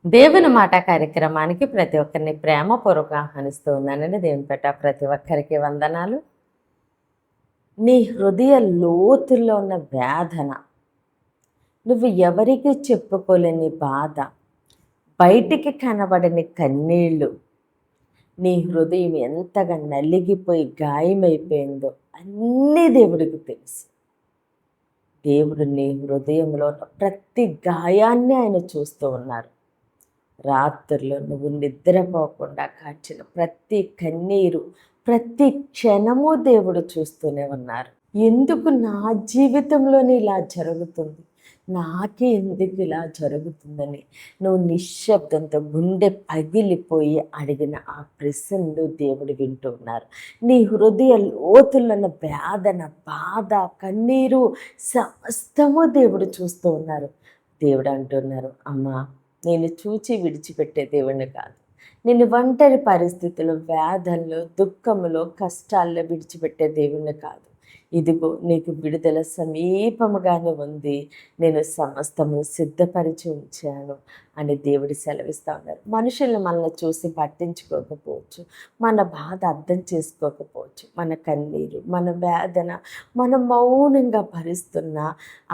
దేవుని మాట కార్యక్రమానికి ప్రతి ఒక్కరిని ప్రేమపూర్వక ఆహ్వానిస్తూ ఉన్నానండి. దేవుని పేట ప్రతి ఒక్కరికి వందనాలు. నీ హృదయ లోతుల్లో ఉన్న వేదన, నువ్వు ఎవరికి చెప్పుకోలేని బాధ, బయటికి కనబడని కన్నీళ్ళు, నీ హృదయం ఎంతగా నలిగిపోయి గాయమైపోయిందో అన్నీ దేవుడికి తెలుసు. దేవుడు నీ హృదయంలో ఉన్న ప్రతి గాయాన్ని ఆయన చూస్తూ ఉన్నారు. రాత్రులు నువ్వు నిద్రపోకుండా కాచిన ప్రతి కన్నీరు, ప్రతి క్షణము దేవుడు చూస్తూనే ఉన్నారు. ఎందుకు నా జీవితంలోనే ఇలా జరుగుతుంది, నాకే ఎందుకు ఇలా జరుగుతుందని నువ్వు నిశ్శబ్దంతో గుండె పగిలిపోయి అడిగిన ఆ ప్రశ్నలు దేవుడు వింటూ ఉన్నారు. నీ హృదయ లోతులను వేదన, బాధ, కన్నీరు సమస్తము దేవుడు చూస్తూ ఉన్నారు. దేవుడు అంటున్నారు, అమ్మా నేను చూచి విడిచిపెట్టే దేవుణ్ణి కాదు. నేను ఒంటరి పరిస్థితులు, వేదనలో, దుఃఖములో, కష్టాల్లో విడిచిపెట్టే దేవుణ్ణి కాదు. ఇదిగో నీకు విడుదల సమీపముగానే ఉంది, నేను సమస్తము సిద్ధపరిచి ఉంచాను అని దేవుడు సెలవిస్తూ ఉన్నారు. మనుషులు మనల్ని చూసి పట్టించుకోకపోవచ్చు, మన బాధ అర్థం చేసుకోకపోవచ్చు, మన కన్నీరు, మన వేదన, మనం మౌనంగా భరిస్తున్న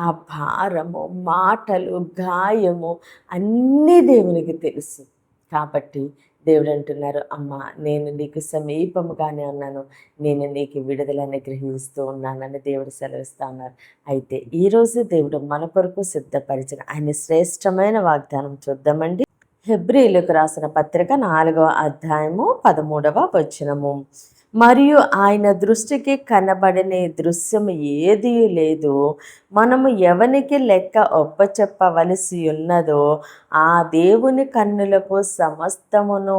ఆ భారము, మాటలు, గాయము అన్నీ దేవునికి తెలుసు. కాబట్టి దేవుడు అంటున్నారు, అమ్మ నేను నీకు సమీపముగానే ఉన్నాను, నేను నీకు విడుదలని గ్రహిస్తూ ఉన్నానని దేవుడు సెలవిస్తూ ఉన్నారు. అయితే ఈరోజు దేవుడు మన కొరకు సిద్ధపరిచిన ఆయన శ్రేష్టమైన వాగ్దానం చూద్దామండి. హెబ్రీయులకు రాసిన పత్రిక 4వ అధ్యాయము 13వ వచనము. మరియు ఆయన దృష్టికి కనబడని దృశ్యం ఏదీ లేదు, మనము ఎవనికి లెక్క ఒప్పచెప్పవలసి ఉన్నదో ఆ దేవుని కన్నులకు సమస్తమును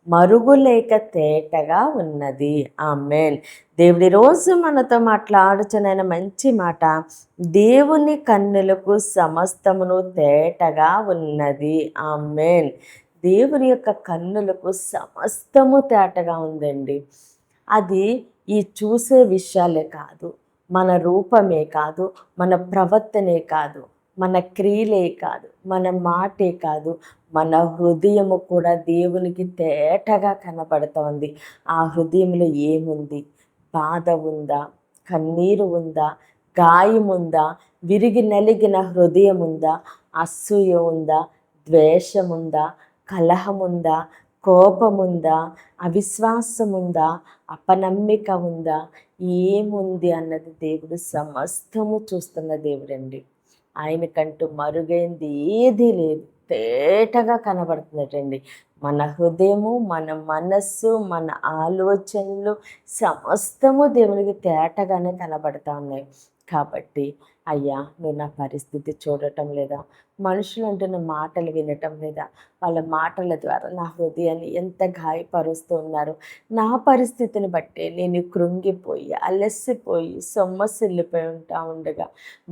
మరుగులేక తేటగా ఉన్నది. ఆమేన్. దేవుడి రోజు మనతో మాట్లాడుచున్న మంచి మాట, దేవుని కన్నులకు సమస్తమును తేటగా ఉన్నది. ఆమేన్. దేవుని యొక్క కన్నులకు సమస్తము తేటగా ఉందండి. అది ఈ చూసే విషయాలే కాదు, మన రూపమే కాదు, మన ప్రవర్తనే కాదు, మన క్రియలే కాదు, మన మాటే కాదు, మన హృదయము కూడా దేవునికి తేటగా కనబడుతోంది. ఆ హృదయంలో ఏముంది? బాధ ఉందా? కన్నీరు ఉందా? గాయం ఉందా? విరిగి నలిగిన హృదయం ఉందా? అసూయ ఉందా? ద్వేషం ఉందా? కలహం ఉందా? కోపముందా? అవిశ్వాసం ఉందా? అపనమ్మిక ఉందా? ఏముంది అన్నది దేవుడు సమస్తము చూస్తున్న దేవుడండి. ఆయనకంటూ మరుగైంది ఏదీ లేదు, తేటగా కనబడుతున్నట్టండి. మన హృదయము, మన మనస్సు, మన ఆలోచనలు సమస్తము దేవునికి తేటగానే కనబడతా ఉన్నాయి. కాబట్టి అయ్యా నువ్వు నా పరిస్థితి చూడటం లేదా, మనుషులు అంటున్న మాటలు వినటం లేదా, వాళ్ళ మాటల ద్వారా నా హృదయాన్ని ఎంత గాయపరుస్తూ ఉన్నారు. నా పరిస్థితిని బట్టే నేను కృంగిపోయి, అలసిపోయి, సొమ్మసిల్లిపోయి ఉండగా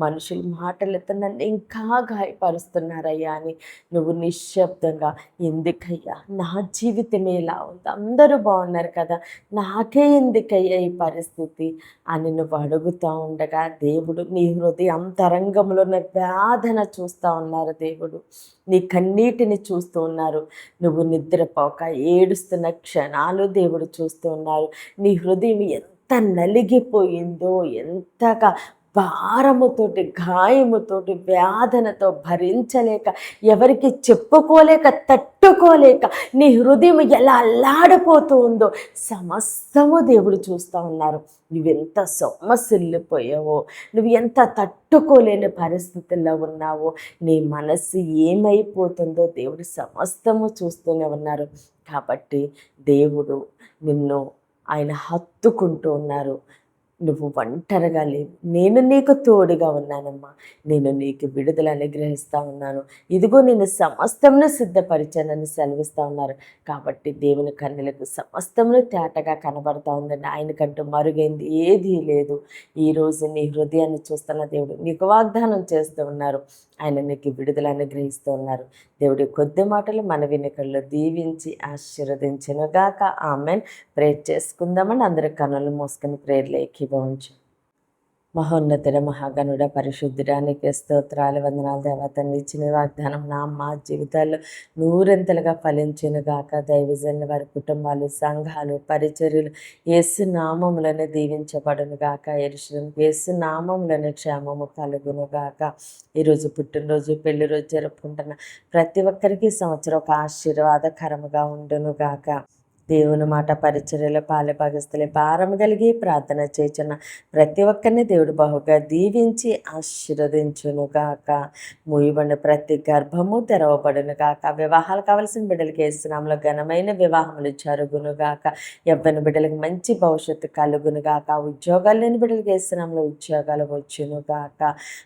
మనుషుల మాటలతో నన్ను ఇంకా గాయపరుస్తున్నారయ్యా అని నువ్వు నిశ్శబ్దంగా, ఎందుకయ్యా నా జీవితమే ఇలా ఉంది, అందరూ బాగున్నారు కదా, నాకే ఎందుకయ్యా ఈ పరిస్థితి అని నువ్వు అడుగుతూ ఉండగా దేవుడు నీ హృదయ అంతరంగంలో ఉన్న వేదన చూస్తూ ఉన్నారు. దేవుడు నీ కన్నీటిని చూస్తూ ఉన్నారు. నువ్వు నిద్రపోక ఏడుస్తున్న క్షణాలు దేవుడు చూస్తూ ఉన్నారు. నీ హృదయం ఎంత నలిగిపోయిందో, ఎంతగా భారముతోటి, గాయముతోటి, వేదనతో భరించలేక, ఎవరికి చెప్పుకోలేక, తట్టుకోలేక నీ హృదయం ఎలా అల్లాడిపోతూ ఉందో సమస్తము దేవుడు చూస్తూ ఉన్నారు. నువ్వెంత సొమ్మసిల్లిపోయావో, నువ్వు ఎంత తట్టుకోలేని పరిస్థితుల్లో ఉన్నావో, నీ మనస్సు ఏమైపోతుందో దేవుడు సమస్తము చూస్తూనే ఉన్నారు. కాబట్టి దేవుడు నిన్ను ఆయన హత్తుకుంటూ ఉన్నారు. నువ్వు ఒంటరిగా లేవు, నేను నీకు తోడుగా ఉన్నానమ్మా, నేను నీకు విడుదల అనుగ్రహిస్తూ ఉన్నాను, ఇదిగో నేను సమస్తమును సిద్ధపరిచానని సెలవిస్తూ ఉన్నారు. కాబట్టి దేవుని కన్నులకు సమస్తమును తేటగా కనబడతా ఉందండి. ఆయనకంటూ మరుగైంది ఏదీ లేదు. ఈరోజు నీ హృదయాన్ని చూస్తున్న దేవుడు నీకు వాగ్దానం చేస్తూ ఉన్నారు. ఆయన నీకు విడుదల అనుగ్రహిస్తూ ఉన్నారు. దేవుడి కొద్ది మాటలు మన వినికల్లో దీవించి మహోన్నతుడ మహాగణుడ పరిశుద్ధుడా నీకే స్తోత్రాలు వందనాలు దేవా. తండ్రి ఇచ్చిన వాగ్దానం మా జీవితాల్లో నూరెంతలుగా ఫలించును గాక. దైవజనుల వారి కుటుంబాలు, సంఘాలు, పరిచర్యలు యేసు నామములను దీవించబడును గాక. యేసు నామములను క్షేమము కలుగును గాక. ఈరోజు పుట్టినరోజు, పెళ్లి రోజు జరుపుకుంటున్న ప్రతి ఒక్కరికి సంవత్సరం ఒక ఆశీర్వాదకరముగా ఉండును గాక. దేవుని మాట పరిచర్యలో పాలుభాగస్తులే భారం కలిగి ప్రార్థన చేయుచున్న ప్రతి ఒక్కరిని దేవుడు బహుగా దీవించి ఆశీర్వదించునుగాక. మూయబడిన ప్రతి గర్భము తెరవబడును గాక. వివాహాలు కావలసిన బిడ్డలకి యేసునామములో ఘనమైన వివాహములు జరుగునుగాక. యవ్వన బిడ్డలకు మంచి భవిష్యత్తు కలుగునుగాక. ఉద్యోగాలు లేని బిడ్డలకి యేసునామములో ఉద్యోగాలు వచ్చునుగాక.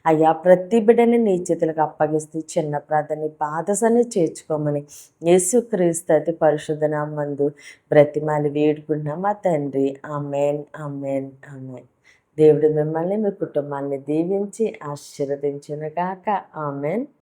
అయ్యా, ప్రతి బిడ్డని నీ చేతులకు అప్పగిస్తూ చిన్న ప్రార్థన పాదసన్ని చేర్చుకోమని యేసుక్రీస్తు అతి పరిశుద్ధ నామమునందు బ్రతిమాలి వేడుకుంటున్నాం మా తండ్రి. Amen, amen, amen. దేవుడు మిమ్మల్ని, మీ కుటుంబాన్ని దీవించి ఆశీర్వదించునుగాక. ఆమెన్.